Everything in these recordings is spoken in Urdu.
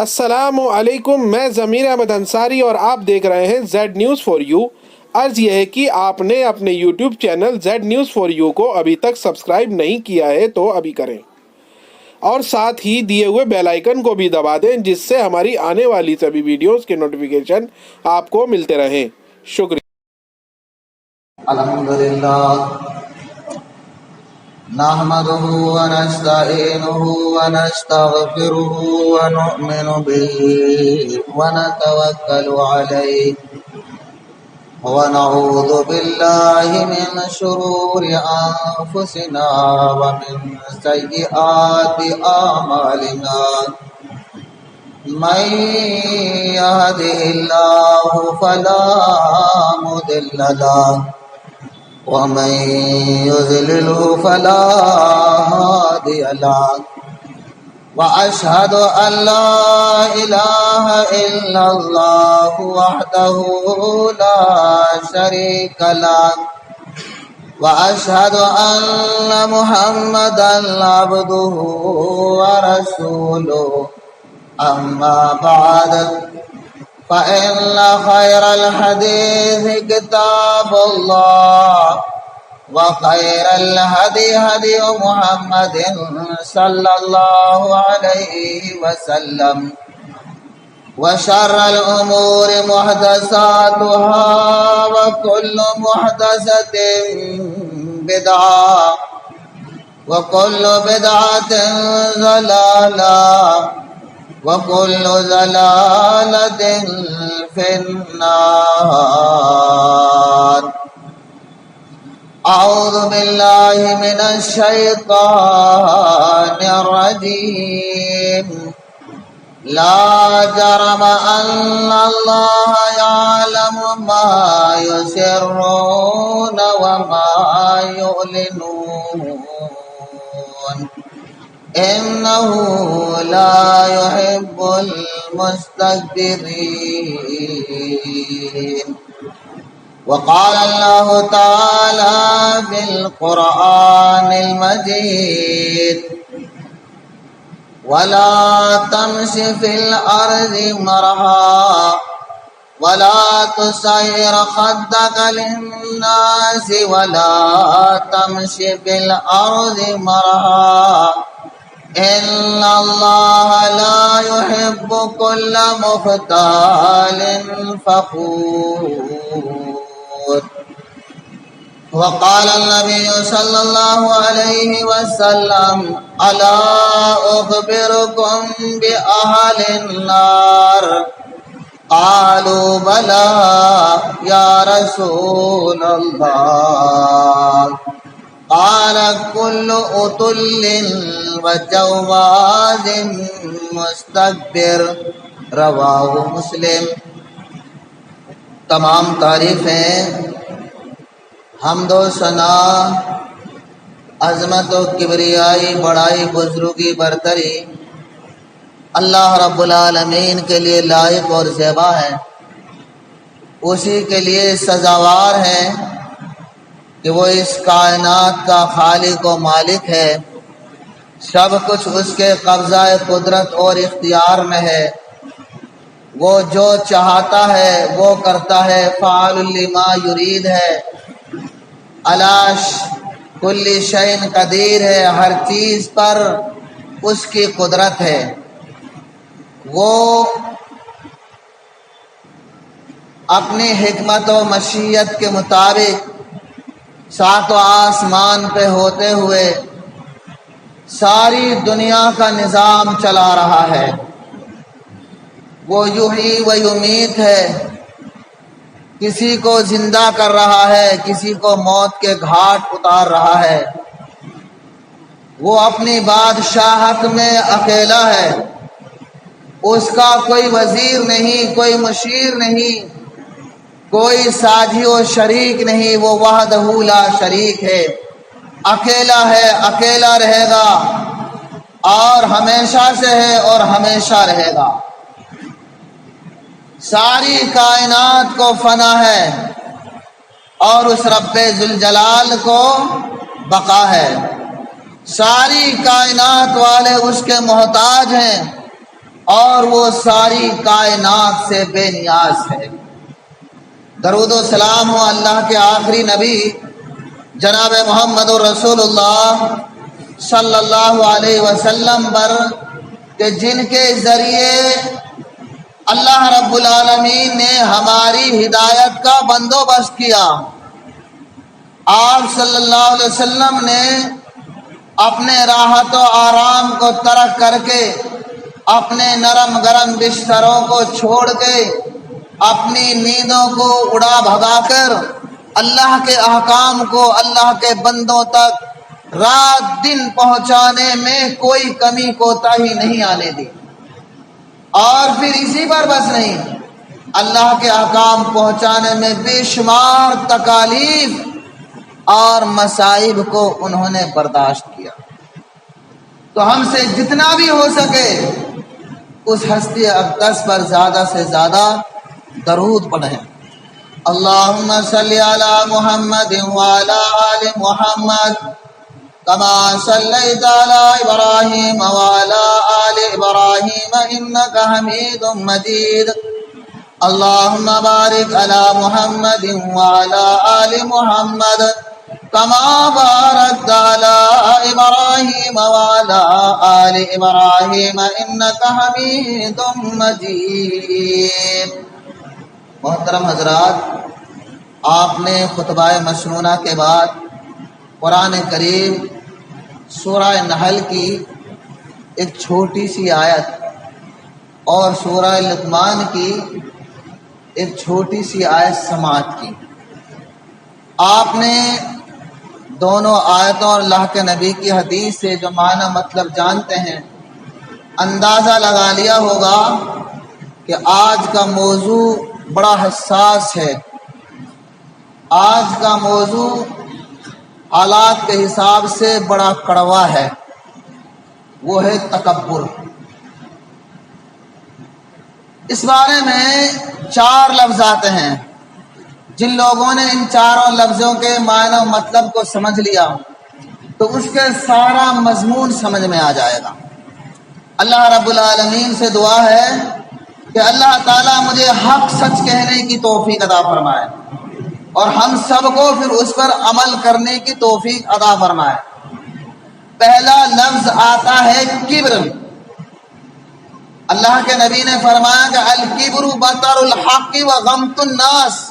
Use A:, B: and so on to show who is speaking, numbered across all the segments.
A: السلام علیکم، میں ضمیر احمد انصاری اور آپ دیکھ رہے ہیں زیڈ نیوز فار یو۔ عرض یہ ہے کہ آپ نے اپنے YouTube channel Z news for you کو ابھی تک سبسکرائب نہیں کیا ہے تو ابھی کریں، اور ساتھ ہی دیے ہوئے بیل آئیکن کو بھی دبا دیں جس سے ہماری آنے والی سبھی ویڈیوز کے نوٹیفیکیشن آپ کو ملتے رہیں۔ شکریہ۔
B: الحمدللہ نحمده ونستعینه ونستغفره ونؤمن به ونتوکل علیه ونعوذ باللہ من شرور انفسنا ومن سیئات اعمالنا من يهده الله فلا مضل له ومن يضلله فلا هادي له وأشهد أن لا إله إلا الله وحده لا شريك له وأشهد أن محمدا عبده ورسوله أما بعد فإن خير الحديث كتاب الله وخير الهدي هدي محمد صلى الله عليه وسلم وشر الأمور محدثاتها وكل محدثة بدعة وكل بدعة ضلالة وكل ضلالة في النار۔ أعوذ بالله من الشيطان الرجيم۔ لا جرم أن الله يعلم ما يسرون وما يعلنون إنه لا يحب المستكبرين۔ وقال الله تعالى في القرآن المجيد ولا تمش في الأرض مرحا ولا تسير خدك للناس ولا تمش في الأرض مرحا إن الله لا يحب كل مختال فخور۔ وقال النبي صلى الله عليه وسلم ألا أخبركم بأهل النار قالوا بلى يا رسول الله قال كل عتل وجواز مستكبر رواہ مسلم۔ تمام تعریفیں، حمد و ثنا، عظمت و کبریائی، بڑائی، بزرگی، برتری اللہ رب العالمین کے لیے لائق اور زیبا ہے۔ اسی کے لیے سزاوار ہے کہ وہ اس کائنات کا خالق و مالک ہے، سب کچھ اس کے قبضہ قدرت اور اختیار میں ہے، وہ جو چاہتا ہے وہ کرتا ہے، فعال لما یرید ہے، علی کل شیء قدیر ہے، ہر چیز پر اس کی قدرت ہے۔ وہ اپنی حکمت و مشیت کے مطابق ساتوں آسمان پہ ہوتے ہوئے ساری دنیا کا نظام چلا رہا ہے۔ وہ یحیی و یمیت ہے، کسی کو زندہ کر رہا ہے، کسی کو موت کے گھاٹ اتار رہا ہے۔ وہ اپنی بادشاہت میں اکیلا ہے، اس کا کوئی وزیر نہیں، کوئی مشیر نہیں، کوئی ساجی و شریک نہیں، وہ وحدہ لا شریک ہے، اکیلا ہے، اکیلا رہے گا، اور ہمیشہ سے ہے اور ہمیشہ رہے گا۔ ساری کائنات کو فنا ہے اور اس رب ذوالجلال کو بقا ہے۔ ساری کائنات والے اس کے محتاج ہیں، اور وہ ساری کائنات سے بے نیاز ہے۔ درود و سلام ہو اللہ کے آخری نبی جناب محمد رسول اللہ صلی اللہ علیہ وسلم پر کہ جن کے ذریعے اللہ رب العالمین نے ہماری ہدایت کا بندوبست کیا۔ آپ صلی اللہ علیہ وسلم نے اپنے راحت و آرام کو ترک کر کے، اپنے نرم گرم بستروں کو چھوڑ کے، اپنی نیندوں کو اڑا بھگا کر اللہ کے احکام کو اللہ کے بندوں تک رات دن پہنچانے میں کوئی کمی کوتاہی نہیں آنے دی۔ اور پھر اسی پر بس نہیں، اللہ کے احکام پہنچانے میں بے شمار تکالیف اور مصائب کو انہوں نے برداشت کیا۔ تو ہم سے جتنا بھی ہو سکے اس ہستی اقدس پر زیادہ سے زیادہ درود پڑھیں۔ اللہم صلی علی محمد وعلی آل محمد کما صلیت علی ابراہیم وعلی آل ابراہیم انک حمید مجید۔ اللہم بارک علی محمد وعلی آل محمد کما بارکت علی ابراہیم وعلی آل ابراہیم انک حمید مجید۔ محترم حضرات، آپ نے خطبہ مسنونہ کے بعد قرآن کریم سورہ نحل کی ایک چھوٹی سی آیت اور سورہ لقمان کی ایک چھوٹی سی آیت سماعت کی۔ آپ نے دونوں آیتوں اور اللہ کے نبی کی حدیث سے جو معنی مطلب جانتے ہیں، اندازہ لگا لیا ہوگا کہ آج کا موضوع بڑا حساس ہے۔ آج کا موضوع حالات کے حساب سے بڑا کڑوا ہے، وہ ہے تکبر۔ اس بارے میں 4 لفظ آتے ہیں۔ جن لوگوں نے ان چاروں لفظوں کے معنی و مطلب کو سمجھ لیا تو اس کے سارا مضمون سمجھ میں آ جائے گا۔ اللہ رب العالمین سے دعا ہے کہ اللہ تعالیٰ مجھے حق سچ کہنے کی توفیق عطا فرمائے اور ہم سب کو پھر اس پر عمل کرنے کی توفیق عطا فرمائے۔ پہلا لفظ آتا ہے کبر۔ اللہ کے نبی نے فرمایا کہ الکبر بطر الحق و غمط الناس۔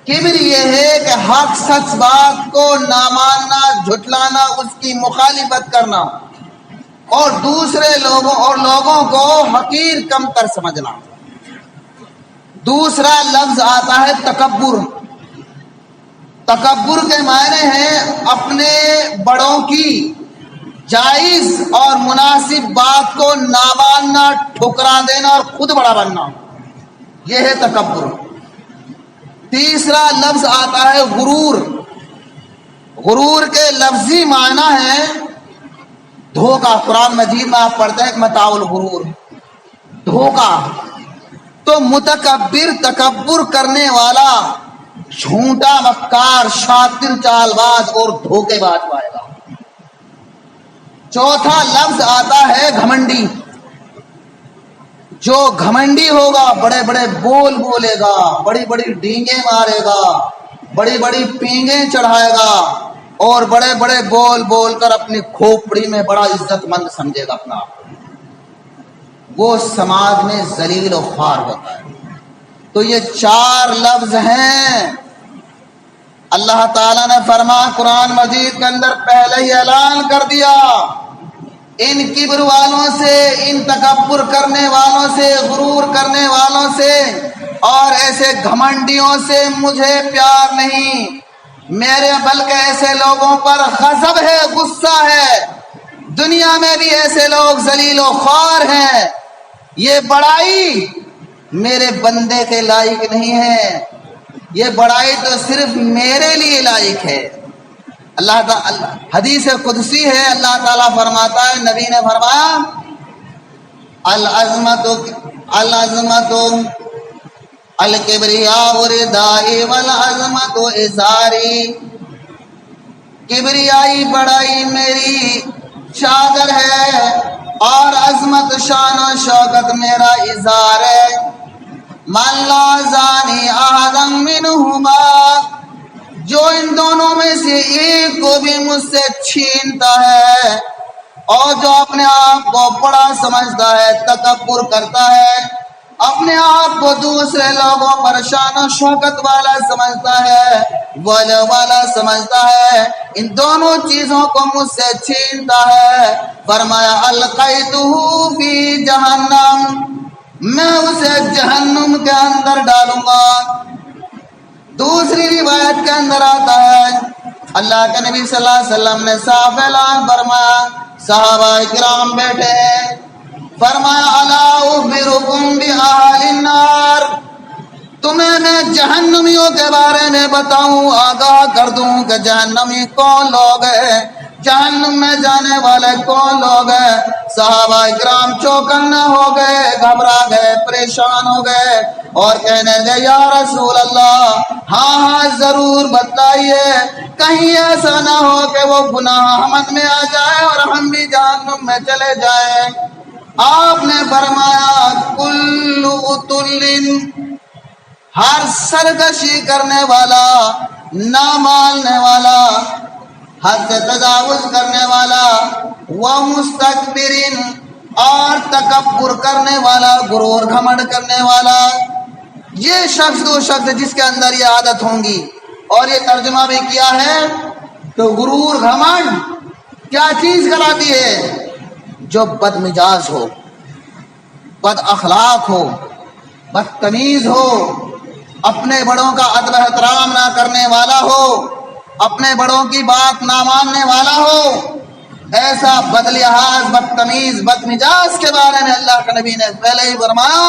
B: کبر یہ ہے کہ حق سچ بات کو نہ ماننا، جھٹلانا، اس کی مخالفت کرنا اور دوسرے لوگوں کو حقیر کمتر سمجھنا۔ دوسرا لفظ آتا ہے تکبر۔ تکبر کے معنی ہیں اپنے بڑوں کی جائز اور مناسب بات کو نہ ماننا، ٹھکرا دینا اور خود بڑا بننا، یہ ہے تکبر۔ تیسرا لفظ آتا ہے غرور۔ غرور کے لفظی معنی ہے دھوکہ۔ قرآن مجید میں آپ پڑھتے ہیں متاع الغرور، دھوکہ۔ تو متکبر تکبر کرنے والا جھوٹا مکار، شاطر چال باز اور دھوکے باز پائے گا۔ چوتھا لفظ آتا ہے گھمنڈی۔ جو گھمنڈی ہوگا بڑے بڑے بول بولے گا، بڑی بڑی ڈینگیں مارے گا، بڑی بڑی پینگیں چڑھائے گا اور بڑے بڑے بول بول کر اپنی کھوپڑی میں بڑا عزت مند سمجھے گا اپنا آپ کو، وہ سماج میں ذلیل و خوار ہوتا ہے۔ تو یہ 4 لفظ ہیں۔ اللہ تعالیٰ نے فرمایا قرآن مجید کے اندر پہلے ہی اعلان کر دیا، ان کبر والوں سے، ان تکبر کرنے والوں سے، غرور کرنے والوں سے اور ایسے گھمنڈیوں سے مجھے پیار نہیں، میرے بلکہ ایسے لوگوں پر غضب ہے، غصہ ہے۔ دنیا میں بھی ایسے لوگ ذلیل و خوار ہیں۔ یہ بڑائی میرے بندے کے لائق نہیں ہے، یہ بڑائی تو صرف میرے لیے لائق ہے۔ اللہ تعالیٰ حدیث قدسی ہے، اللہ تعالیٰ فرماتا ہے، نبی نے فرمایا العظمت الکبریاء ردائی والعظمت ازاری۔ کبریائی بڑائی میری چادر ہے اور عظمت شان و شوکت میرا اظہار ہے. من لا زانی احدم منہما، جو ان دونوں میں سے ایک کو بھی مجھ سے چھینتا ہے اور جو اپنے آپ کو بڑا سمجھتا ہے، تکبر کرتا ہے، اپنے آپ کو دوسرے لوگوں پر شان و شوکت والا سمجھتا ہے، وجہ والا سمجھتا ہے، ان دونوں چیزوں کو مجھ سے چھینتا ہے، فرمایا القیتہ فی جہنم، میں اسے جہنم کے اندر ڈالوں گا. دوسری روایت کے اندر آتا ہے اللہ کے نبی صلی اللہ علیہ وسلم نے صاف اعلان فرمایا، صحابہ کرام بیٹھے ہیں، فرمایا الا اخبرکم باہل النار، تمہیں میں جہنمیوں کے بارے میں بتاؤں، آگاہ کر دوں کہ جہنمی کون لوگ ہیں، جہنم میں جانے والے کون لوگ ہیں. صحابہ کرام چوکنا ہو گئے، گھبرا گئے، پریشان ہو گئے اور کہنے لگے یا رسول اللہ، ہاں ہاں ضرور بتائیے، کہیں ایسا نہ ہو کہ وہ گناہ ہم میں آ جائے اور ہم بھی جہنم میں چلے جائیں. آپ نے فرمایا کل اتل، ہر سرکشی کرنے والا، نہ ماننے والا، حد سے تجاوز کرنے والا، وہ مستکبرین، اور تکبر کرنے والا، غرور گھمنڈ کرنے والا، یہ شخص وہ شخص جس کے اندر یہ عادت ہوں گی. اور یہ ترجمہ بھی کیا ہے تو غرور گھمنڈ کیا چیز کراتی ہے؟ جو بد مزاج ہو، بد اخلاق ہو، بدتمیز ہو، اپنے بڑوں کا ادب احترام نہ کرنے والا ہو، اپنے بڑوں کی بات نہ ماننے والا ہو، ایسا بد لحاظ، بدتمیز، بد مزاج کے بارے میں اللہ کے نبی نے پہلے ہی فرمایا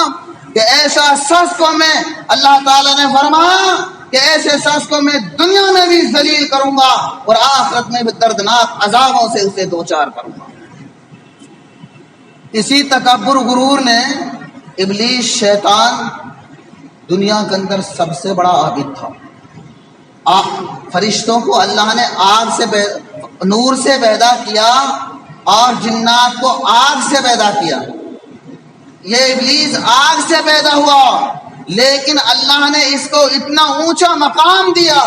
B: کہ ایسا شخص کو میں، اللہ تعالیٰ نے فرمایا کہ ایسے شخص کو میں دنیا میں بھی ذلیل کروں گا اور آخرت میں بھی دردناک عذابوں سے اسے دوچار کروں گا. اسی تکبر غرور نے ابلیس شیطان دنیا کے اندر سب سے بڑا عابد تھا. فرشتوں کو اللہ نے آگ سے نور سے پیدا کیا اور جنات کو آگ سے پیدا کیا. یہ ابلیس آگ سے پیدا ہوا، لیکن اللہ نے اس کو اتنا اونچا مقام دیا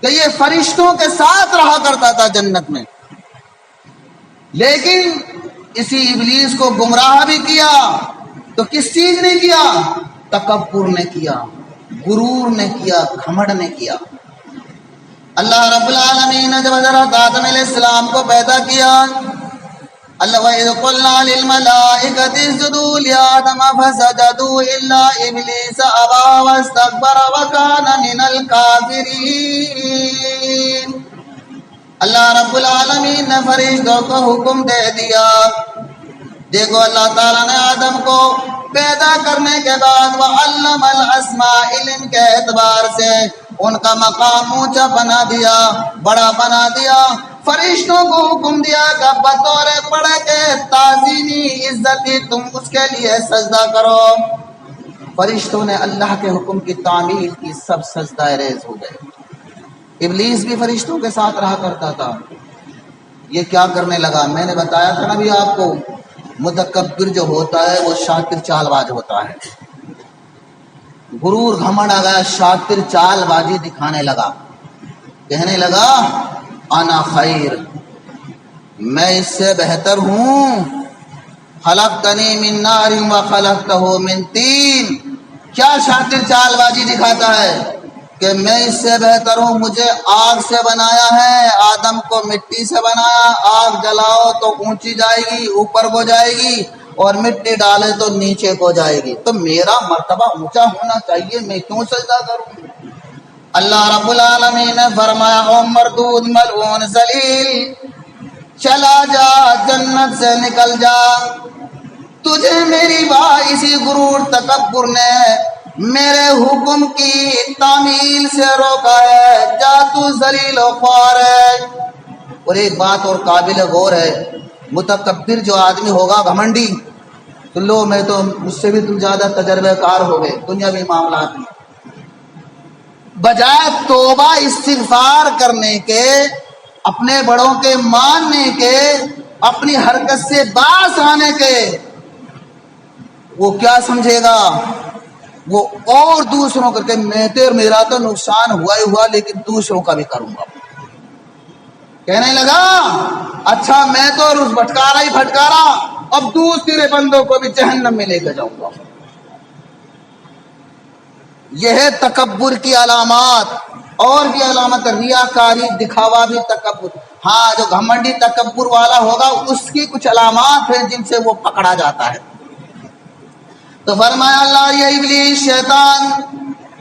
B: کہ یہ فرشتوں کے ساتھ رہا کرتا تھا جنت میں. لیکن اسی ابلیس کو گمراہ بھی کیا تو کس چیز نے کیا؟ تکبر نے کیا، غرور نے کیا، گھمنڈ نے کیا. اللہ رب العالمین نے جب حضرت آدم علیہ السلام کو پیدا کیا، اللہ وَإِذْ قُلْنَا لِلْمَلَائِكَةِ اسْجُدُوا لِآدَمَ فَسَجَدُوا إِلَّا إِبْلِيسَ أَبَىٰ وَاسْتَكْبَرَ وَكَانَ مِنَ الْكَافِرِينَ. اللہ رب العالمین نے فرشتوں کو حکم دے دیا. دیکھو اللہ تعالیٰ نے آدم کو پیدا کرنے کے بعد وَعَلَّمَ الْأَسْمَاءَ، علم کے اعتبار سے ان کا مقام اونچا بنا دیا، بڑا بنا دیا. فرشتوں کو حکم دیا کہ بطور بڑے کے تعظیمی عزتی تم اس کے لیے سجدہ کرو. فرشتوں نے اللہ کے حکم کی تعمیل کی، سب سجدہ ریز ہو گئے. ابلیس بھی فرشتوں کے ساتھ رہا کرتا تھا. یہ کیا کرنے لگا؟ میں نے بتایا تھا نبی آپ کو، متکبر جو ہوتا ہے وہ شاطر چال باز ہوتا ہے. غرور گھمنڈ آ گیا، شاطر چال بازی دکھانے لگا، کہنے لگا انا خیر، میں اس سے بہتر ہوں. خلقتنی من نار وخلقتہ من طین. کیا شاطر چال بازی دکھاتا ہے کہ میں اس سے بہتر ہوں، مجھے آگ سے بنایا ہے، آدم کو مٹی سے بنایا، آگ جلاؤ تو اونچی جائے گی، اوپر کو جائے گی، اور مٹی ڈالے تو نیچے کو جائے گی، تو میرا مرتبہ اونچا ہونا چاہیے، میں کیوں سجدہ کروں؟ اللہ رب العالمین نے فرمایا او مردود ملعون ذلیل، چلا جا، جنت سے نکل جا، تجھے میری اسی غرور تکبر نے میرے حکم کی تعمیل سے روکا ہے، جا تو ذلیل و خوار ہے. اور ایک بات اور قابل غور ہے، متکبر جو آدمی ہوگا، گھمنڈی، تو لو میں تو مجھ سے بھی تم زیادہ تجربہ کار ہو گئے دنیاوی معاملات میں، بجائے توبہ استغفار کرنے کے، اپنے بڑوں کے ماننے کے، اپنی حرکت سے باز آنے کے، وہ کیا سمجھے گا؟ وہ اور دوسروں کر کے میرا تو نقصان ہوا ہی ہوا، لیکن دوسروں کا بھی کروں گا۔ کہنے لگا اچھا میں تو روز بھٹکارا ہی بھٹکارا، اب دوسرے بندوں کو بھی جہنم میں لے کے جاؤں گا۔ یہ ہے تکبر کی علامات۔ اور بھی علامت ریاکاری، دکھاوا بھی تکبر۔ ہاں جو گھمنڈی تکبر والا ہوگا اس کی کچھ علامات ہیں جن سے وہ پکڑا جاتا ہے۔ تو فرمایا اللہ یہ ابلیس شیطان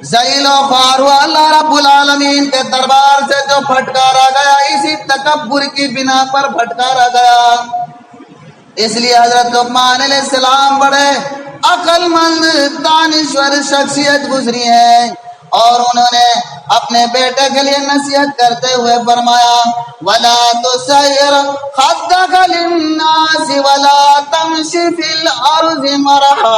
B: ذلیل و خوار ہوا اللہ رب العالمین کے دربار سے جو پھٹکارا گیا، اسی تکبر کی بنا پر پھٹکارا گیا۔ اس لیے حضرت لقمان علیہ السلام بڑے عقل مند دانشور شخصیت گزری ہیں، اور انہوں نے اپنے بیٹے کے لیے نصیحت کرتے ہوئے فرمایا وَلَا تُسَيِّرْ خَدَّكَ لِلنَّاسِ وَلَا تَمْشِ فِي الْأَرْضِ مَرَحًا۔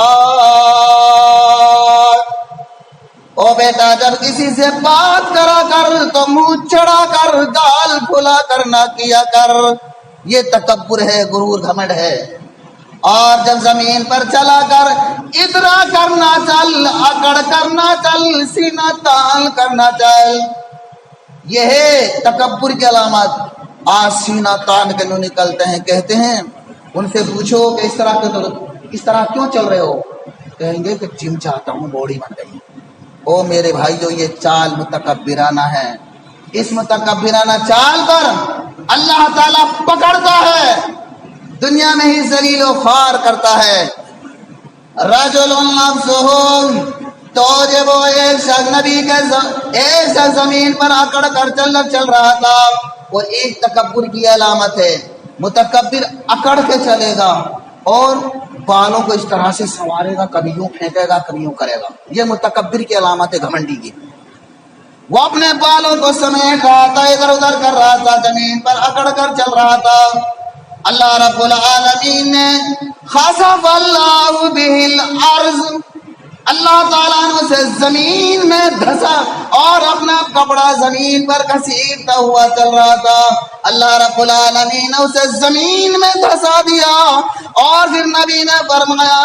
B: او بیٹا جب کسی سے بات کرا کر تو منہ چڑھا کر، گال پھلا کر نہ کیا کر، یہ تکبر ہے، غرور گھمنڈ ہے۔ اور جب زمین پر چلا کر ادرا کرنا چل، اکڑ کرنا چل، سینہ تان کرنا چل، یہ ہے تکبر کی علامات۔ آج سینہ تان کے نو نکلتے ہیں، کہتے ہیں ان سے پوچھو کہ اس طرح کیوں چل رہے ہو؟ کہیں گے کہ جم چاہتا ہوں، باڈی بن گئی۔ او میرے بھائی جو یہ چال متکبرانہ ہے، اس متکبرانہ چال پر اللہ تعالیٰ پکڑتا ہے، دنیا میں ہی ذلیل و خوار کرتا ہے۔ رجل نفسہ، تو جب وہ ایک شخص نبی کے ایک شخص زمین پر اکڑ کر چل رہا تھا، وہ ایک تکبر کی علامت ہے۔ متکبر اکڑ کے چلے گا اور بالوں کو اس طرح سے سنوارے گا، کبھی یوں پھینکے گا کبھی یوں کرے گا، یہ متکبر کی علامت ہے گھمنڈی کی۔ وہ اپنے بالوں کو سمیٹ رہا تھا، ادھر ادھر کر رہا تھا، زمین پر اکڑ کر چل رہا تھا۔ اللہ رب العالمین نے خسف اللہ بہ الارض، اللہ تعالیٰ نے اسے زمین میں دھسا، اور اپنا کپڑا زمین پر گھسیٹتا ہوا چل رہا تھا۔ اللہ رب العالمین نے اسے زمین میں دھسا دیا، اور پھر نبی نے فرمایا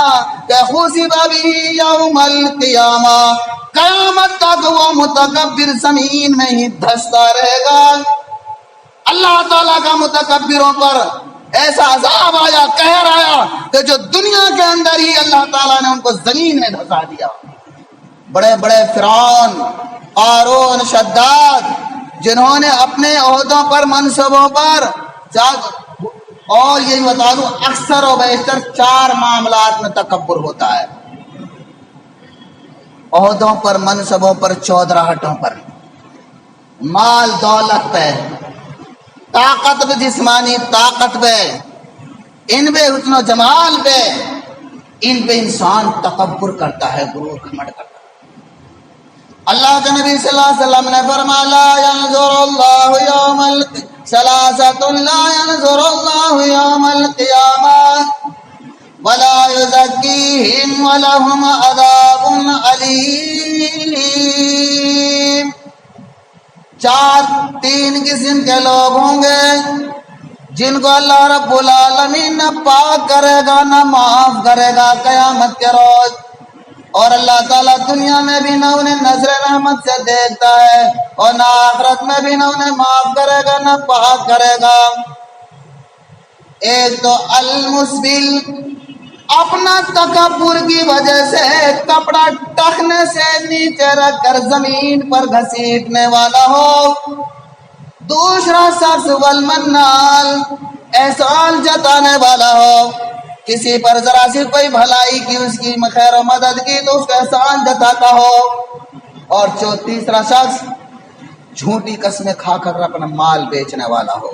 B: کہ خسف بہ یوم القیامہ، قیامت تک وہ متکبر زمین میں ہی دھستا رہے گا۔ اللہ تعالیٰ کا متکبروں پر ایسا عذاب آیا، قہر آیا کہ جو دنیا کے اندر ہی اللہ تعالیٰ نے ان کو زمین میں دھسا دیا۔ بڑے بڑے فرعون، قارون، شداد، جنہوں نے اپنے عہدوں پر، منصبوں پر، اور یہ بتا دوں اکثر و بیشتر 4 معاملات میں تکبر ہوتا ہے: عہدوں پر، منصبوں پر، چودراہٹوں پر، مال دولت پہ، طاقت پہ، جسمانی طاقت پہ، ان پہ، حسن و جمال پہ، ان پہ انسان تکبر کرتا ہے، غرور گھمنڈ کرتا ہے۔ اللہ کے نبی صلی اللہ علیہ وسلم نے فرمایا لا ينظر اللہ یوم ثلاثۃ لا ينظر اللہ یوم القیامہ ولا یزکیہم ولہم عذاب علیم۔ 3 قسم کے لوگ ہوں گے جن کو اللہ رب العالمین نہ پاک کرے گا نہ معاف کرے گا قیامت کے روز، اور اللہ تعالیٰ دنیا میں بھی نہ انہیں نظر رحمت سے دیکھتا ہے، اور نہ آخرت میں بھی نہ انہیں معاف کرے گا نہ پاک کرے گا۔ ایک تو المسبل، اپنا تکبر کی وجہ سے کپڑا ٹخنے سے نیچے رکھ کر زمین پر گھسیٹنے والا ہو۔ دوسرا شخص والمنال، احسان جتانے والا ہو، کسی پر ذرا سی کوئی بھلائی کی، اس کی خیر و مدد کی تو اس کا احسان جتاتا ہو۔ اور تیسرا شخص جھوٹی قسمیں کھا کر اپنا مال بیچنے والا ہو۔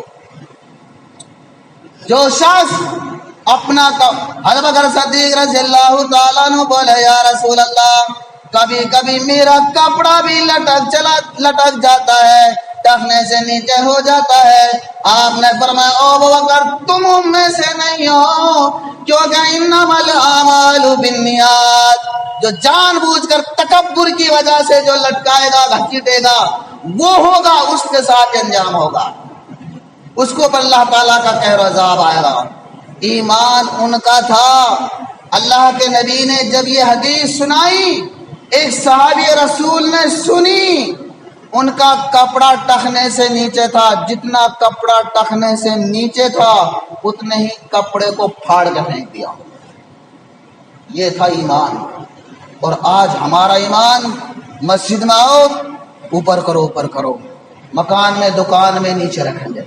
B: جو شخص اپنا حضرت بکر صدیق رضی اللہ تعالیٰ عنہ بولے یا رسول اللہ کبھی کبھی میرا کپڑا بھی لٹک جاتا ہے، ٹخنے سے نیچے ہو جاتا ہے۔ آپ نے فرمایا او ابو بکر تم ان میں سے نہیں ہو، کیونکہ انما الاعمال بالنیات، جو جان بوجھ کر تکبر کی وجہ سے جو لٹکائے گا، گھسیٹے گا، وہ ہوگا، اس کے ساتھ انجام ہوگا۔ اس کو پر اللہ تعالیٰ کا قہر و عذاب آئے گا۔ ایمان ان کا تھا، اللہ کے نبی نے جب یہ حدیث سنائی، ایک صحابی رسول نے سنی، ان کا کپڑا ٹخنے سے نیچے تھا، جتنا کپڑا ٹخنے سے نیچے تھا اتنے ہی کپڑے کو پھاڑ کے پھینک دیا۔ یہ تھا ایمان۔ اور آج ہمارا ایمان، مسجد میں آؤ اوپر کرو اوپر کرو، مکان میں دکان میں نیچے رکھیں گے۔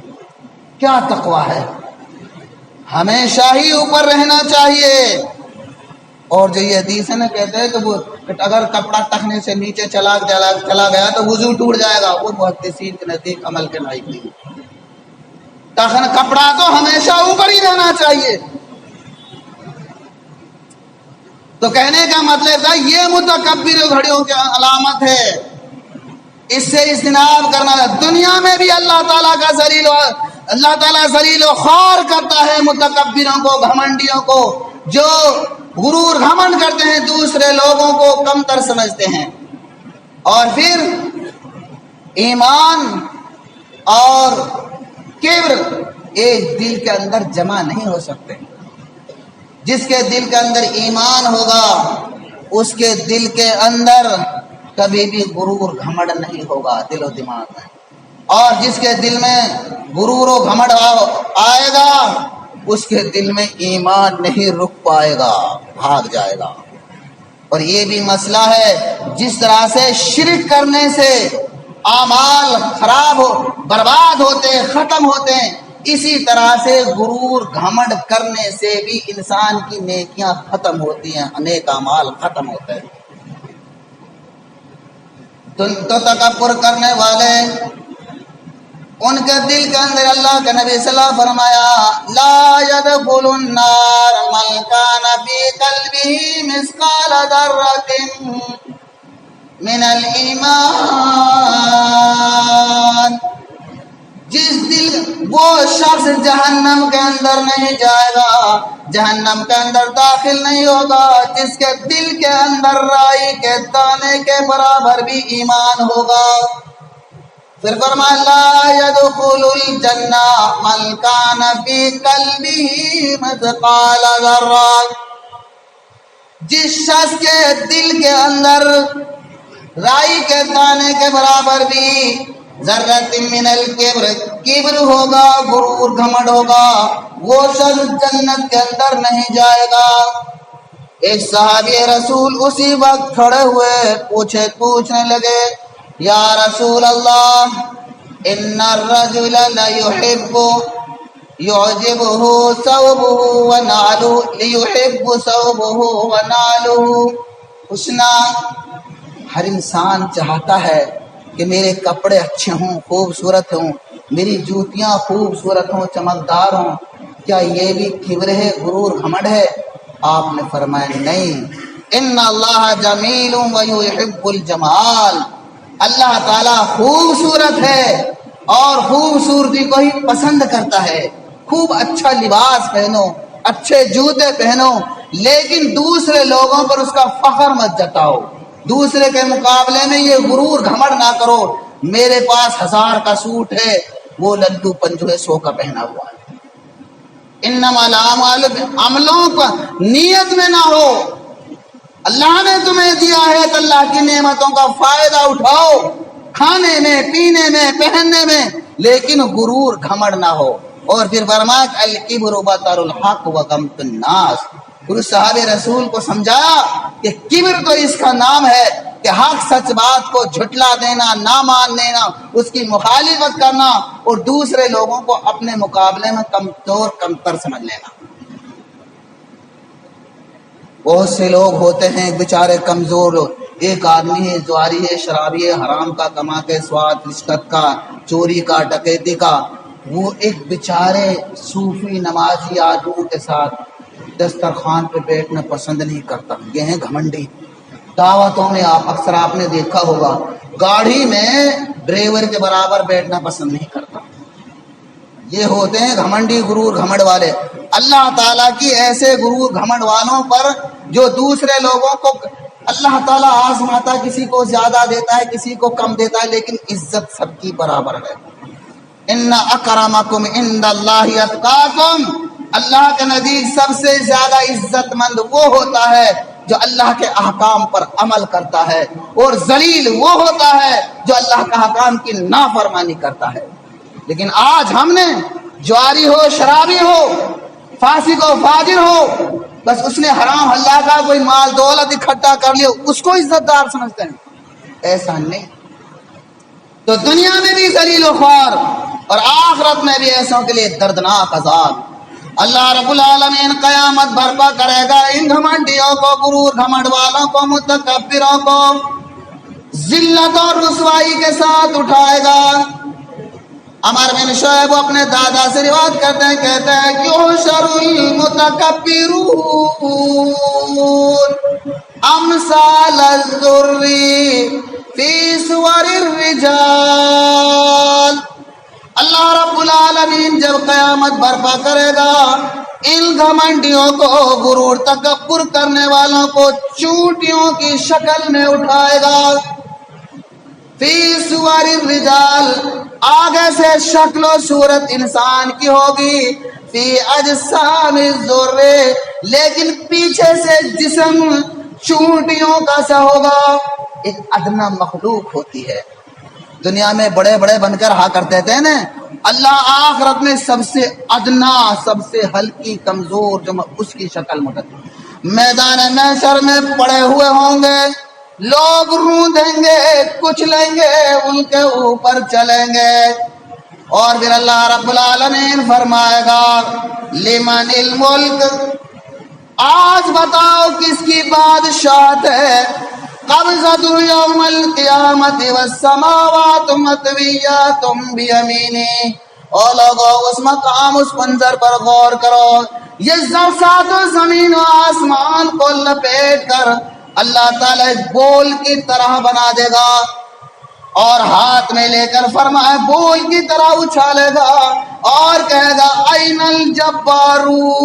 B: کیا تقویٰ ہے؟ ہمیشہ ہی اوپر رہنا چاہیے۔ اور جو یہ حدیث ہے نا، کہتے ہیں کہ وہ اگر کپڑا ٹخنے سے نیچے چلا گیا تو وضو ٹوٹ جائے گا، وہ محدثین کے نزدیک عمل کے لائق نہیں۔ کپڑا تو ہمیشہ اوپر ہی رہنا چاہیے۔ تو کہنے کا مطلب تھا یہ متکبر گھڑیوں کی علامت ہے، اس سے اجتناب کرنا ہے۔ دنیا میں بھی اللہ تعالیٰ ذلیل و خوار کرتا ہے متکبروں کو، گھمنڈیوں کو، جو غرور گھمنڈ کرتے ہیں، دوسرے لوگوں کو کمتر سمجھتے ہیں۔ اور پھر ایمان اور کبر ایک دل کے اندر جمع نہیں ہو سکتے۔ جس کے دل کے اندر ایمان ہوگا اس کے دل کے اندر کبھی بھی غرور گھمنڈ نہیں ہوگا دل و دماغ میں، اور جس کے دل میں غرور و گھمنڈ آئے گا اس کے دل میں ایمان نہیں رک پائے گا، بھاگ جائے گا۔ اور یہ بھی مسئلہ ہے، جس طرح سے شرک کرنے سے اعمال خراب برباد ہوتے ختم ہوتے ہیں، اسی طرح سے غرور گھمنڈ کرنے سے بھی انسان کی نیکیاں ختم ہوتی ہیں، نیک اعمال ختم ہوتے ہیں۔ تو تکبر کرنے والے، ان کے دل کے اندر اللہ کے نبی صلی اللہ علیہ وسلم فرمایا لا يدخل النار من كان في قلبه مثقال ذرة من الایمان، وہ شخص جہنم کے اندر نہیں جائے گا، جہنم کے اندر داخل نہیں ہوگا جس کے دل کے اندر رائی کے دانے کے برابر بھی ایمان ہوگا۔ پھر فرمایا لا يدخل الجنہ من کان فی قلبہ مثقال ذرہ، جس شخص کے دل کے اندر رائی کے دانے کے برابر بھی ذرۃ من الکبر، کبر ہوگا، غرور گھمنڈ ہوگا، وہ شخص جنت کے اندر نہیں جائے گا۔ ایک صحابی رسول اسی وقت کھڑے ہوئے پوچھنے لگے یا رسول اللہ ان الرجل لیحب یعجبہ ثوبہ ونعلہ لیحب ثوبہ ونعلہ، حسنا، ہر انسان چاہتا ہے کہ میرے کپڑے اچھے ہوں، خوبصورت ہوں، میری جوتیاں خوبصورت ہوں، چمکدار ہوں۔ کیا یہ بھی کبر ہے، غرور گھمنڈ ہے؟ آپ نے فرمایا نہیں، ان اللہ جمیل ویحب الجمال، اللہ تعالیٰ خوبصورت ہے اور خوبصورتی کو ہی پسند کرتا ہے۔ خوب اچھا لباس پہنو، اچھے جوتے پہنو، لیکن دوسرے لوگوں پر اس کا فخر مت جتاؤ، دوسرے کے مقابلے میں یہ غرور گھمنڈ نہ کرو میرے پاس 1000 کا سوٹ ہے، وہ لڈو پنجو 100 کا پہنا ہوا ہے۔ انما الاعمال، عملوں کا نیت میں نہ ہو، اللہ نے تمہیں دیا ہے تو اللہ کی نعمتوں کا فائدہ اٹھاؤ، کھانے میں، پینے میں، پہننے میں، لیکن غرور گھمنڈ نہ ہو۔ اور پھر فرمایا الکبر بطر الحق وغمط الناس، پھر صحابہ رسول کو سمجھایا کہ کبر تو اس کا نام ہے کہ حق سچ بات کو جھٹلا دینا، نہ مان لینا، اس کی مخالفت کرنا اور دوسرے لوگوں کو اپنے مقابلے میں کمزور کمتر سمجھ لینا۔ بہت سے لوگ ہوتے ہیں بیچارے کمزور لوگ، ایک آدمی ہے جواری ہے، شرابی ہے، حرام کا کما کے سواد، رشوت کا، چوری کا، ڈکیتی کا، وہ ایک بیچارے صوفی نمازی آدمیوں کے ساتھ دسترخوان پہ بیٹھنا پسند نہیں کرتا۔ یہ ہیں گھمنڈی۔ دعوتوں میں اکثر آپ نے دیکھا ہوگا گاڑی میں ڈرائیور کے برابر بیٹھنا پسند نہیں کرتا۔ یہ ہوتے ہیں گھمنڈی، غرور گھمنڈ والے۔ اللہ تعالیٰ کی ایسے غرور گھمنڈ والوں پر جو دوسرے لوگوں کو اللہ تعالیٰ آزماتا، کسی کو زیادہ دیتا ہے، کسی کو کم دیتا ہے، لیکن عزت سب کی برابر ہے۔ ان اکرمکم عند اللہ اتقاکم، اللہ کے نزدیک سب سے زیادہ عزت مند وہ ہوتا ہے جو اللہ کے احکام پر عمل کرتا ہے، اور ذلیل وہ ہوتا ہے جو اللہ کے احکام کی نافرمانی کرتا ہے۔ لیکن آج ہم نے جواری ہو، شرابی ہو، فاسق و فاجر ہو، بس اس نے حرام اللہ کا کوئی مال دولت اکٹھا کر لیا اس کو عزت دار سمجھتے ہیں۔ ایسا نہیں، تو دنیا میں بھی ذلیل و خوار اور آخرت میں بھی ایسوں کے لیے دردناک عذاب۔ اللہ رب العالمین قیامت برپا کرے گا ان گھمنڈیوں کو، غرور گھمنڈ والوں کو، متکبروں کو ذلت اور رسوائی کے ساتھ اٹھائے گا۔ عمر بن شعیب اپنے دادا سے روایت کرتے ہیں، کہتے ہیں کہ یحشر المتکبرون امثال الذر فی صور الرجال۔ اللہ رب العالمین جب قیامت برپا کرے گا ان گھمنڈیوں کو، غرور تکبر کرنے والوں کو چونٹیوں کی شکل میں اٹھائے گا۔ فی صور الرجال، آگے سے شکل و صورت انسان کی ہوگی، فی اجسام الذر، لیکن پیچھے سے جسم چونٹیوں کا سا ہوگا۔ ایک ادنا مخلوق ہوتی ہے، دنیا میں بڑے بڑے بن کر رہا کرتے تھے نا، اللہ آخرت میں سب سے ادنا، سب سے ہلکی کمزور جو اس کی شکل مٹک میدان محشر میں پڑے ہوئے ہوں گے، لوگ روندیں گے، کچلیں گے، ان کے اوپر چلیں گے، اور پھر اللہ رب العالمین فرمائے گا لمن الملک، آج بتاؤ کس کی بادشاہت ہے، قبضۃ یوم القیامت والسماوات مطویات بیمینہ۔ اور لوگوں اس مقام، اس منظر پر غور کرو، یہ سات زمین و آسمان کو لپیٹ کر اللہ تعالیٰ ایک بول کی طرح بنا دے گا، اور ہاتھ میں لے کر فرمائے بول کی طرح اچھالے گا اور کہے گا این الجبارون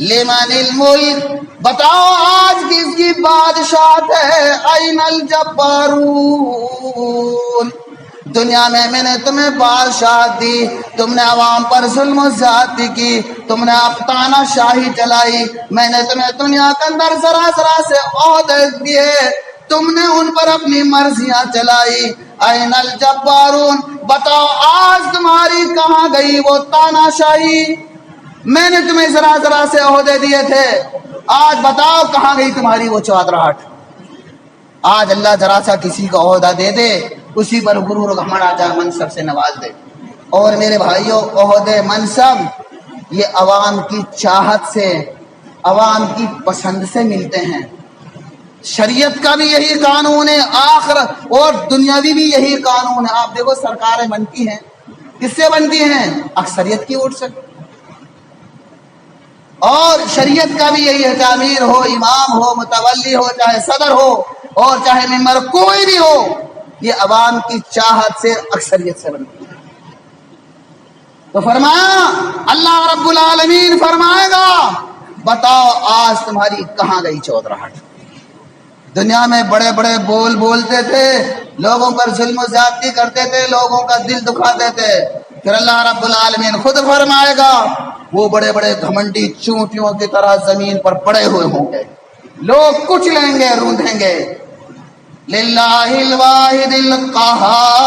B: لمن الملک، بتاؤ آج کس کی بادشاہت ہے، این الجبارون۔ دنیا میں میں نے تمہیں بادشاہت دی، تم نے عوام پر ظلم و زیادتی کی، تم نے افسانہ شاہی چلائی، میں نے تمہیں دنیا کے اندر ذرا ذرا سے عہدے دیے، تم نے ان پر اپنی مرضیاں چلائی۔ این الجبارون، بتاؤ آج تمہاری کہاں گئی وہ تانا شاہی، میں نے تمہیں ذرا ذرا سے عہدے دیے تھے، آج بتاؤ کہاں گئی تمہاری وہ چادراہٹ۔ آج اللہ ذرا سا کسی کو عہدہ دے دے، اسی پر غرور و گھمنڈ آ جائے، منصب سے نواز دے۔ اور میرے بھائیوں، عہدے منصب یہ عوام کی چاہت سے، عوام کی پسند سے ملتے ہیں۔ شریعت کا بھی یہی قانون ہے، آخرت اور دنیاوی بھی یہی قانون ہے۔ آپ دیکھو سرکاریں بنتی ہیں، کس سے بنتی ہیں؟ اکثریت کی ووٹ سے۔ اور شریعت کا بھی یہی ہے کہ امیر ہو، امام ہو، متولی ہو، چاہے صدر ہو اور چاہے ممبر کوئی بھی ہو، یہ عوام کی چاہت سے، اکثریت سے بنتی ہے۔ تو فرمایا اللہ رب العالمین فرمائے گا بتاؤ آج تمہاری کہاں گئی چودراہٹ۔ دنیا میں بڑے بڑے بول بولتے تھے، لوگوں پر ظلم و زیادتی کرتے تھے، لوگوں کا دل دکھاتے تھے، پھر اللہ رب العالمین خود فرمائے گا وہ بڑے بڑے گھمنڈی چونٹیوں کی طرح زمین پر پڑے ہوئے ہوں گے، لوگ کچلیں گے، روندیں گے۔ للہ الواحد القہار،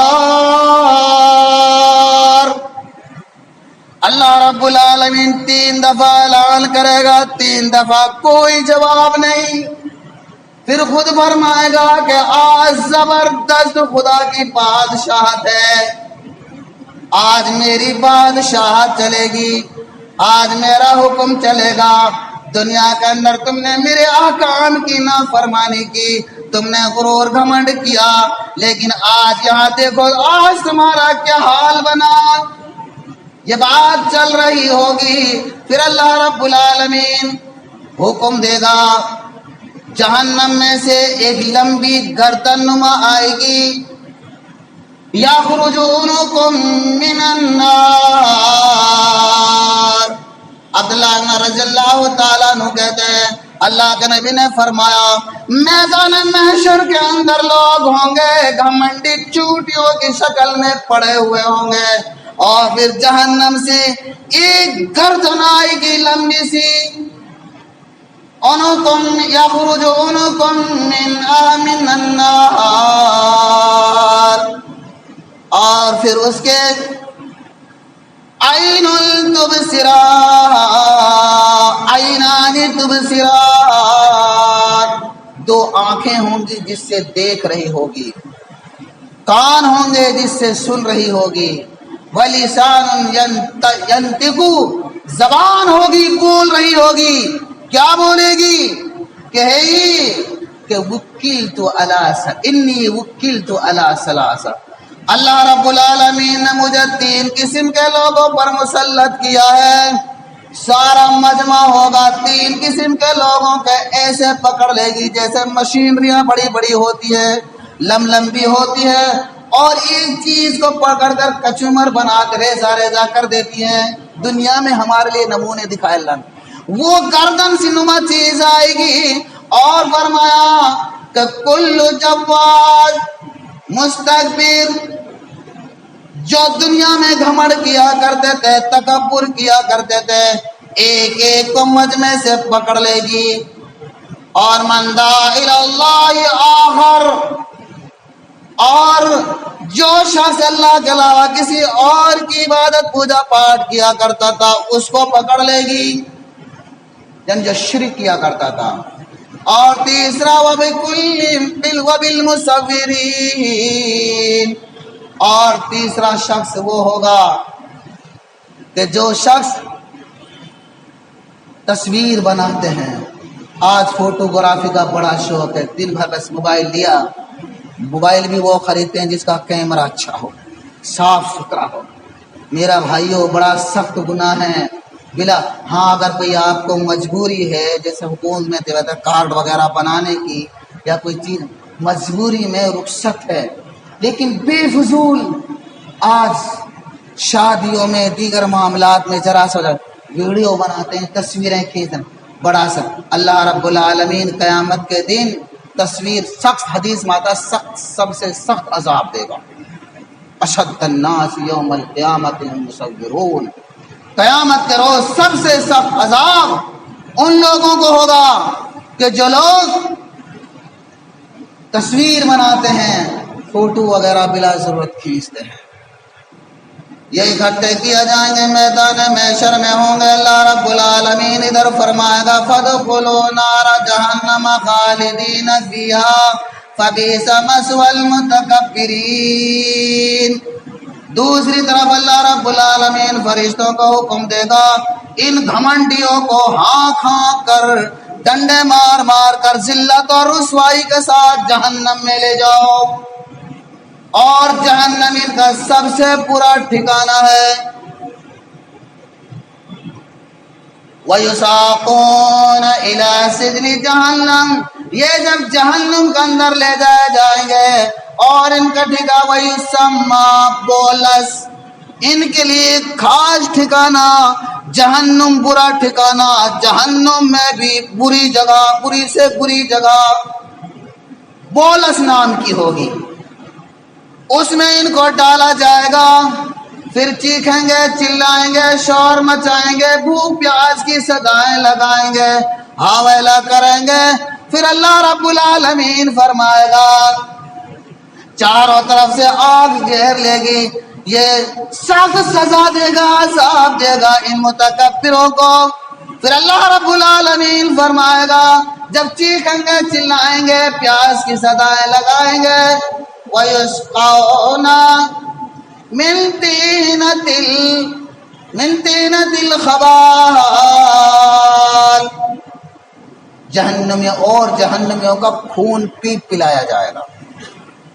B: اللہ رب العالمین 3 دفعہ اعلان کرے گا، 3 دفعہ کوئی جواب نہیں، پھر خود فرمائے گا کہ آج زبردست خدا کی بادشاہت ہے، آج میری بادشاہت چلے گی، آج میرا حکم چلے گا۔ دنیا کے اندر تم نے میرے احکام کی نافرمانی کی، تم نے غرور گھمنڈ کیا، لیکن آج یہاں دیکھو آج تمہارا کیا حال بنا۔ یہ بات چل رہی ہوگی، پھر اللہ رب العالمین حکم دے گا، جہنم میں سے ایک لمبی گردن نما آئے گی، یخرجونکم من النار۔ عبداللہ رضی اللہ تعالیٰ عنہ کہتے ہیں اللہ کے نبی نے فرمایا میدان محشر کے اندر لوگ ہوں گے گھمنڈی چوٹیوں کی شکل میں پڑے ہوئے ہوں گے، اور پھر جہنم سے ایک گردن آئے گی لمبی سی، انکم یخرج انکم من النار، اور پھر اس کے عین عینان تبصران، دو آنکھیں ہوں گی جس سے دیکھ رہی ہوگی، کان ہوں گے جس سے سن رہی ہوگی، وَلِسَانٌ يَنْطِقُ، زبان ہوگی بول رہی ہوگی، کیا بولے گی؟ کہے گی کہ وکلت انی وکلت علی ثلاثہ، اللہ رب العالمین نے مجھے 3 قسم کے لوگوں پر مسلط کیا ہے، سارا مجمع ہوگا 3 قسم کے لوگوں کے، ایسے پکڑ لے گی جیسے مشینریاں بڑی بڑی ہوتی ہے، لمبی ہوتی ہے، اور ایک چیز کو پکڑ کر کچومر بنا کر ریزہ کر دیتی ہیں۔ دنیا میں ہمارے لیے نمونے دکھائے اللہ نے، وہ گردن سی نما چیز آئے گی، اور فرمایا کہ کل جواد مستکبر، جو دنیا میں گھمڑ کیا کرتے تھے، تکبر کیا کرتے تھے، ایک ایک کو مجمع سے پکڑ لے گی، اور من دعا الی اللہ آخر، اور جو شخص اللہ کے علاوہ کسی اور کی عبادت پوجا پاٹ کیا کرتا تھا اس کو پکڑ لے گی، یعنی جو شرک کیا کرتا تھا۔ اور تیسرا وبالمصورین، اور تیسرا شخص وہ ہوگا کہ جو شخص تصویر بناتے ہیں، آج فوٹوگرافی کا بڑا شوق ہے، دن بھر بس موبائل لیا، موبائل بھی وہ خریدتے ہیں جس کا کیمرہ اچھا ہو، صاف ستھرا ہو۔ میرا بھائیو بڑا سخت گناہ ہے، بلا ہاں اگر کوئی آپ کو مجبوری ہے، جیسے حکومت میں دیتا ہے کارڈ وغیرہ بنانے کی، یا کوئی چیز مجبوری میں رخصت ہے، لیکن بے فضول آج شادیوں میں دیگر معاملات میں ذرا سا ویڈیو بناتے ہیں، تصویریں کھینچتے ہیں، بڑا سا اللہ رب العالمین قیامت کے دن تصویر سخت، حدیث میں آتا سخت، سب سے سخت عذاب دے گا، اشد الناس یوم القیامت المصورون، قیامت کے روز سب سے سخت عذاب ان لوگوں کو ہوگا کہ جو لوگ تصویر بناتے ہیں، فوٹو وغیرہ بلا ضرورت کھینچتے ہیں۔ یہ اکٹھے کیا جائیں گے، میدان محشر میں ہوں گے، اللہ رب العالمین ادھر فرمائے گا فَادْخُلُوا نَارَ جَهَنَّمَ خَالِدِينَ فِيهَا فَبِئْسَ مَثْوَى الْمُتَكَبِّرِينَ۔ دوسری طرف اللہ رب العالمین فرشتوں کو حکم دے گا، ان گھمنڈیوں کو ہانک ہانک کر، ڈنڈے مار مار کر، ذلت اور رسوائی کے ساتھ جہنم میں لے جاؤ، اور جہنم ان کا سب سے برا ٹھکانہ ہے۔ وَيُسَاقُونَ إِلَى سِجْنِ جَهَنَّمَ، یہ جب جہنم کے اندر لے جائے جائیں گے، اور ان کا ٹھکانہ وَيُسَمَّى بولس، ان کے لیے خاص ٹھکانہ جہنم، برا ٹھکانہ جہنم میں بھی بری جگہ، بری سے بری جگہ بولس نام کی ہوگی، اس میں ان کو ڈالا جائے گا، پھر چیخیں گے، چلائیں گے، شور مچائیں گے، بھوک پیاس کی صدائیں لگائیں گے، ہاویلا کریں گے، پھر اللہ رب العالمین فرمائے گا چاروں طرف سے آگ گھیر لے گی، یہ سخت سزا دے گا، عذاب دے گا ان متکبروں کو۔ پھر اللہ رب العالمین فرمائے گا جب چیخیں گے، چلائیں گے، پیاس کی صدائیں لگائیں گے، وَيُسْقَوْنَ مِن طِينَةِ الْخَبَالِ، جہنمیوں اور جہنمیوں کا خون پلایا جائے گا۔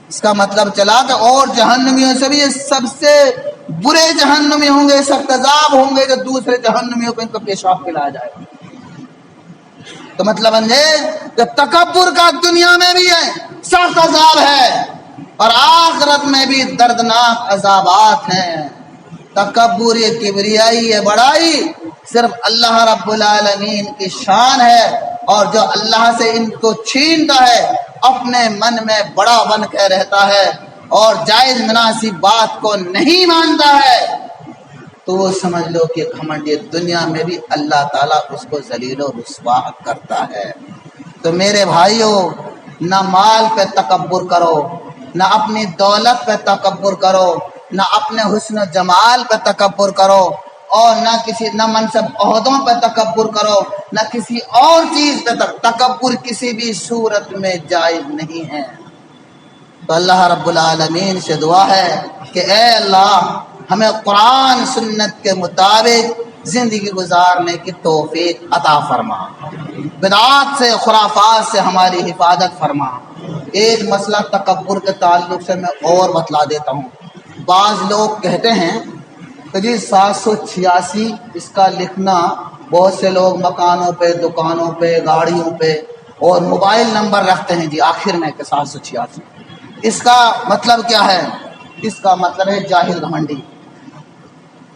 B: اس کا مطلب چلا کہ اور جہنمیوں سے بھی یہ سب سے برے جہنمی ہوں گے، سخت عذاب ہوں گے، جو دوسرے جہنمیوں کو ان کو پیشاب پلایا جائے گا۔ تو مطلب ہے کہ تکبر کا دنیا میں بھی ہے سخت عذاب ہے، اور آخرت میں بھی دردناک عذابات ہیں۔ تکبر، یہ کبریائی، یہ بڑائی صرف اللہ رب العالمین کی شان ہے، اور جو اللہ سے ان کو چھینتا ہے اپنے من میں بڑا بن کے رہتا ہے اور جائز مناسب بات کو نہیں مانتا ہے تو وہ سمجھ لو کہ گھمنڈی دنیا میں بھی اللہ تعالیٰ اس کو ذلیل و رسوا کرتا ہے۔ تو میرے بھائیوں، نہ مال پہ تکبر کرو، نہ اپنی دولت پہ تکبر کرو، نہ اپنے حسن و جمال پہ تکبر کرو، اور نہ منصب عہدوں پہ تکبر کرو، نہ کسی اور چیز پہ تکبر کسی بھی صورت میں جائز نہیں ہے۔ تو اللہ رب العالمین سے دعا ہے کہ اے اللہ ہمیں قرآن سنت کے مطابق زندگی گزارنے کی توفیق عطا فرما، بدعات سے خرافات سے ہماری حفاظت فرما۔ ایک مسئلہ تکبر کے تعلق سے میں اور بتلا دیتا ہوں۔ بعض لوگ کہتے ہیں کہ جی 786 اس کا لکھنا، بہت سے لوگ مکانوں پہ، دکانوں پہ، گاڑیوں پہ اور موبائل نمبر رکھتے ہیں جی آخر میں کہ 786، اس کا مطلب کیا ہے؟ اس کا مطلب ہے جاہل گھمنڈی۔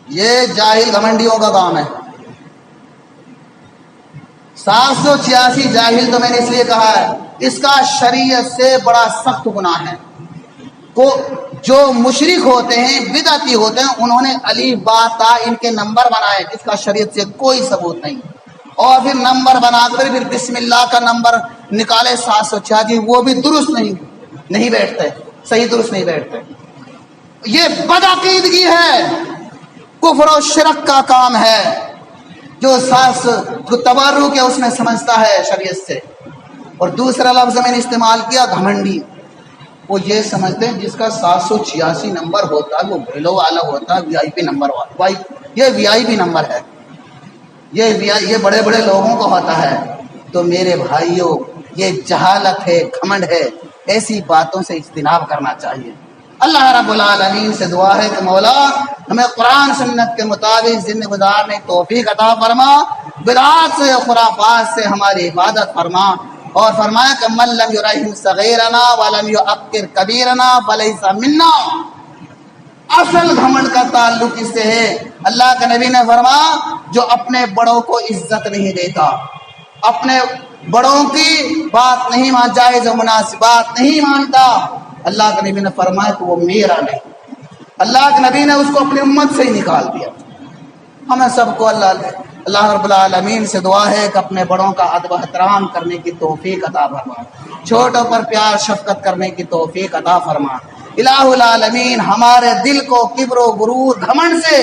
B: یہ جاہل گھمنڈیوں کا کام ہے۔ 786 جاہل تو میں نے اس لیے کہا ہے، اس کا شریعت سے بڑا سخت گناہ ہے۔ کو جو مشرک ہوتے ہیں، بدعتی ہوتے ہیں، انہوں نے الف با تا ان کے نمبر بنائے جس کا شریعت سے کوئی ثبوت نہیں، اور پھر نمبر بنا کر پھر بسم اللہ کا نمبر نکالے 786، وہ بھی درست نہیں بیٹھتے، صحیح درست نہیں بیٹھتے۔ یہ بدعقیدگی ہے، کفر و شرک کا کام ہے۔ جو تبرک ہے اس میں سمجھتا ہے شریعت سے۔ اور دوسرا لفظ میں نے استعمال کیا گھمنڈی، وہ یہ سمجھتے ہیں جس کا 786 نمبر ہوتا ہے وہ بھیلو والا ہوتا ہے، وی آئی پی نمبر والا، یہ وی آئی پی نمبر ہے، یہ بڑے بڑے لوگوں کو ہوتا ہے۔ تو میرے بھائیوں، یہ جہالت ہے، گھمنڈ ہے، ایسی باتوں سے اجتناب کرنا چاہیے۔ اللہ رب العالمین سے دعا ہے کہ مولا ہمیں قرآن سنت کے مطابق زندگی گزارنے کی توفیق عطا فرما، بدعات سے خرافات سے ہماری حفاظت فرما، اور فرمایا کہ من لم یرحم صغیرنا ولم یعقر کبیرنا فلیس منا۔ اصل گھمنڈ کا تعلق اس سے ہے، اللہ کے نبی نے فرمایا جو اپنے بڑوں کو عزت نہیں دیتا، اپنے بڑوں کی بات نہیں جائز و مناسب بات نہیں مانتا، اللہ کے نبی نے فرمایا کہ وہ میرا نہیں۔ اللہ کے نبی نے اس کو اپنی امت سے ہی نکال دیا۔ ہمیں سب کو اللہ رب العالمین سے دعا ہے کہ اپنے بڑوں کا ادب و احترام کرنے کی توفیق عطا فرما، چھوٹوں پر پیار شفقت کرنے کی توفیق عطا فرما۔ الہ العالمین ہمارے دل کو کبر و غرور گھمنڈ سے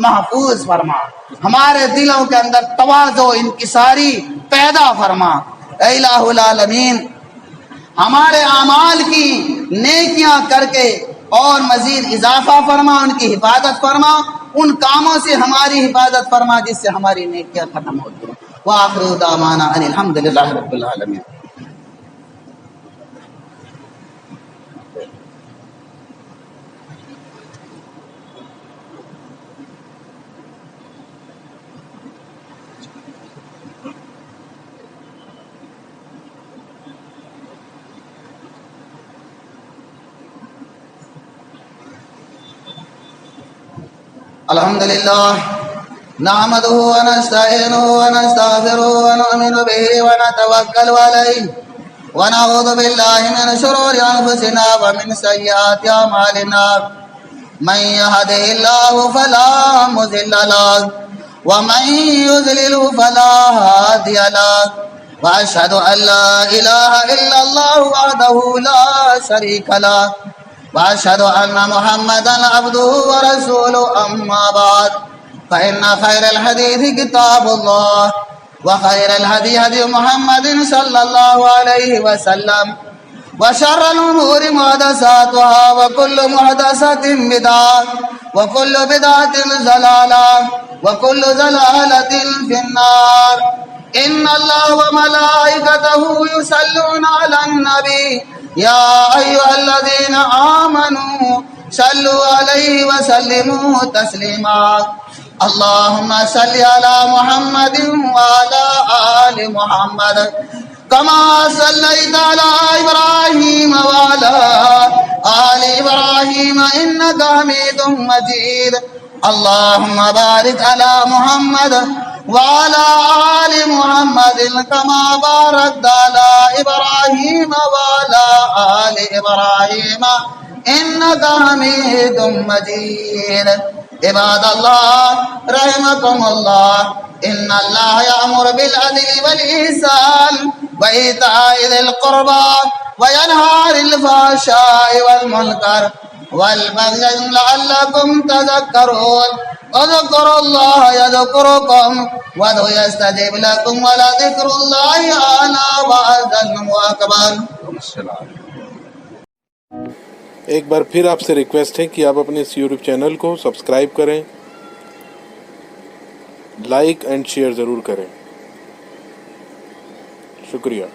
B: محفوظ فرما، ہمارے دلوں کے اندر تواضع انکساری پیدا فرما۔ اے الہ العالمین ہمارے اعمال کی نیکیاں کر کے اور مزید اضافہ فرما، ان کی حفاظت فرما، ان کاموں سے ہماری حفاظت فرما جس سے ہماری نیکیاں ختم ہوتی ہیں۔ وآخر دعوانا ان الحمدللہ رب العالمین۔ الحمدللہ نحمده ونستعینه ونستغفره ونؤمن به ونتوکل علیہ ونعوذ باللہ من شرور انفسنا ومن سیئات اعمالنا من يهده الله فلا مضل له ومن يضلل فلا هادي له واشهد ان لا اله الا الله وحده لا شريك له واشهد ان محمدا عبده ورسوله اما بعد فان خير الحديث كتاب الله وخير الهدي هدي محمد صلى الله عليه وسلم وشر الامور محدثاتها وكل محدثة بدعة وكل بدعة ضلالة وكل ضلالة في النار ان الله وملائكته يصلون على النبي يا أيها الذين آمنوا صلوا عليه وسلموا تسليما اللهم صل على محمد وعلى آل محمد كما صليت على إبراهيم وعلى آل إبراهيم إنك حميد مجيد اللهم بارك على محمد وعلى آل محمد محمد كما باركت على إبراهيم وعلى آل إبراهيم إنك حميد مجيد عباد الله رحمكم الله إن الله يأمر بالعدل والإحسان وإيتاء ذي القربى وينهى عن الفحشاء والمنكر والبغي لعلكم تذكرون اذكروا الله يذكركم وادعوه يستجب لكم ولذكر الله أعلى وأجل وأكبر.
A: ایک بار پھر آپ سے ریکویسٹ ہے کہ آپ اپنے اس یوٹیوب چینل کو سبسکرائب کریں، لائک اینڈ شیئر ضرور کریں. شکریہ.